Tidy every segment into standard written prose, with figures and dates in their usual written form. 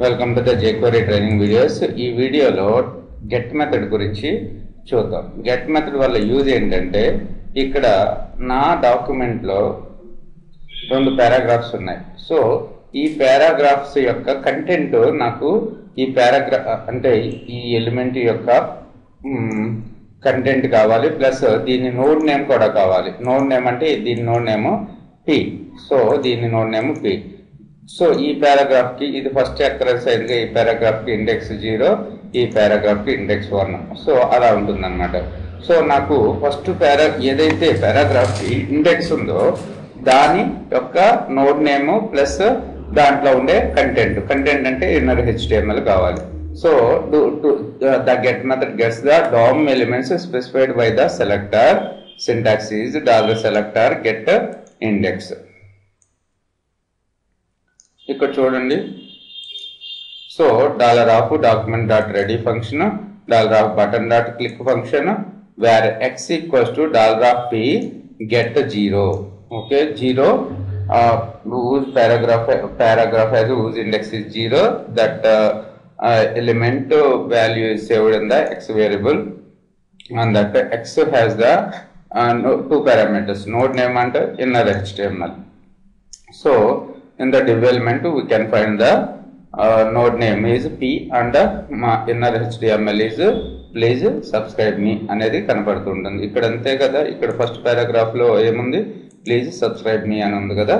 Welcome to the jQuery training videos. ఈ వీడియోలో get method గురించి చూద్దాం. గెట్ మెథడ్ వల్ల యూజ్ ఏంటంటే, ఇక్కడ నా డాక్యుమెంట్లో 2 పారాగ్రాఫ్స్ ఉన్నాయి. సో ఈ పారాగ్రాఫ్స్ యొక్క కంటెంట్ నాకు ఈ పారాగ్రాఫ్ అంటే ఈ ఎలిమెంట్ యొక్క కంటెంట్ కావాలి, ప్లస్ దీని నోడ్ నేమ్ కూడా కావాలి. నోడ్ నేమ్ అంటే దీని నోడ్ నేమ్ P. సో దీని నోడ్ నేమ్ P. సో ఈ పారాగ్రాఫ్ కి ఇది ఫస్ట్ అకరెన్స్ అయింది. ఈ పారాగ్రాఫ్ కి ఇండెక్స్ 0, ఈ పారాగ్రాఫ్ కి ఇండెక్స్ 1. సో అలా ఉంటుంది అనమాట. సో నాకు ఫస్ట్ ఏదైతే పారాగ్రాఫ్ కి ఇండెక్స్ ఉందో దాని యొక్క నోడ్ నేమ్ ప్లస్ దాంట్లో ఉండే కంటెంట్ అంటే ఇన్నర్ HTML కావాలి. So the get method gets the DOM elements specified by the selector. Syntax is $selector get index. ఇక్కడ చూడండి. So $of_document.ready function, $of_button.click function, where x equals to $p get 0. Okay, 0 whose paragraph has whose index is 0, that element value is saved in the x variable, and that x has the 2 parameters, node name and inner HTML. So in the div element we can find the node name is P and inner HTML is please subscribe me అనేది కనపడుతుంటుంది. ఇక్కడ అంతే కదా, ఇక్కడ first paragraph లో ఏముంది, please subscribe మీ అని ఉంది కదా.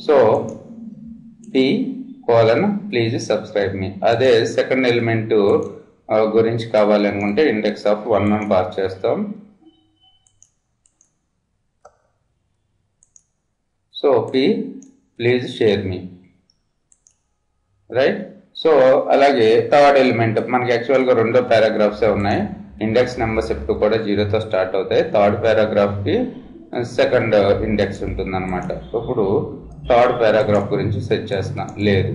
సో P: ప్లీజ్ సబ్స్క్రైబ్ మీ. అదే సెకండ్ ఎలిమెంట్ గురించి కావాలనుకుంటే ఇండెక్స్ ఆఫ్ 1 అని పాస్ చేస్తాం. So P: please share me, right. So అలాగే థర్డ్ ఎలిమెంట్ మనకి యాక్చువల్గా 2 పారాగ్రాఫ్స్ ఉన్నాయి. ఇండెక్స్ నెంబర్స్ ఎప్పుడు కూడా 0తో స్టార్ట్ అవుతాయి. థర్డ్ పారాగ్రాఫ్కి సెకండ్ ఇండెక్స్ ఉంటుంది అనమాట. ఇప్పుడు థర్డ్ పారాగ్రాఫ్ గురించి సెట్ చేస్తున్నా, లేదు,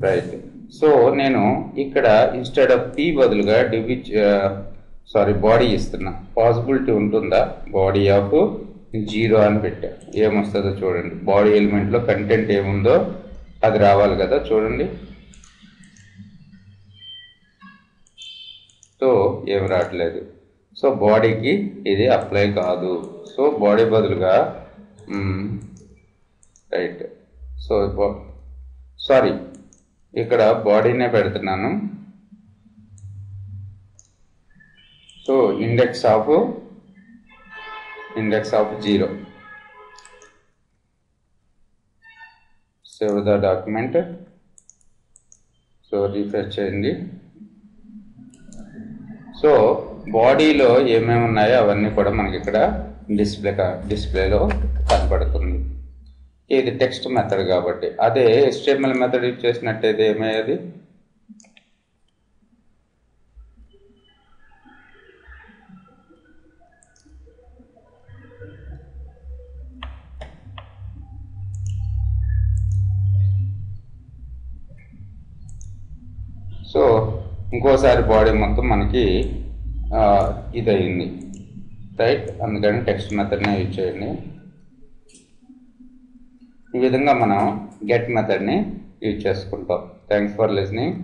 రైట్. సో నేను ఇక్కడ ఇన్స్టెడ్ ఆఫ్ P బదులుగా బాడీ ఇస్తున్నా. పాసిబిలిటీ ఉంటుందా, బాడీ ఆఫ్ 0 అని పెట్టా. ఏమొస్తుందో చూడండి. బాడీ ఎలిమెంట్లో కంటెంట్ ఏముందో అది రావాలి కదా, చూడండి. సో ఏం రావట్లేదు. సో బాడీకి ఇది అప్లై కాదు. సో బాడీ బదులుగా రైట్. సో సారీ, ఇక్కడ బాడీనే పెడుతున్నాను. So index of 0. Save the document. So refresh చేయండి. సో బాడీలో ఏమేమి ఉన్నాయో అవన్నీ కూడా మనకి ఇక్కడ డిస్ప్లేలో కనపడుతుంది. ఇది టెక్స్ట్ మెథడ్ కాబట్టి. అదే HTML మెథడ్ యూజ్ చేసినట్టయితే ఏమయ్యేది, సో ఇంకోసారి బాడీ మొత్తం మనకి ఇదయింది, రైట్. అందుకని టెక్స్ట్ మెథడ్నే యూజ్ చేయండి. ఈ విధంగా మనం గెట్ మెథడ్ని యూజ్ చేసుకుంటాం. Thanks for listening.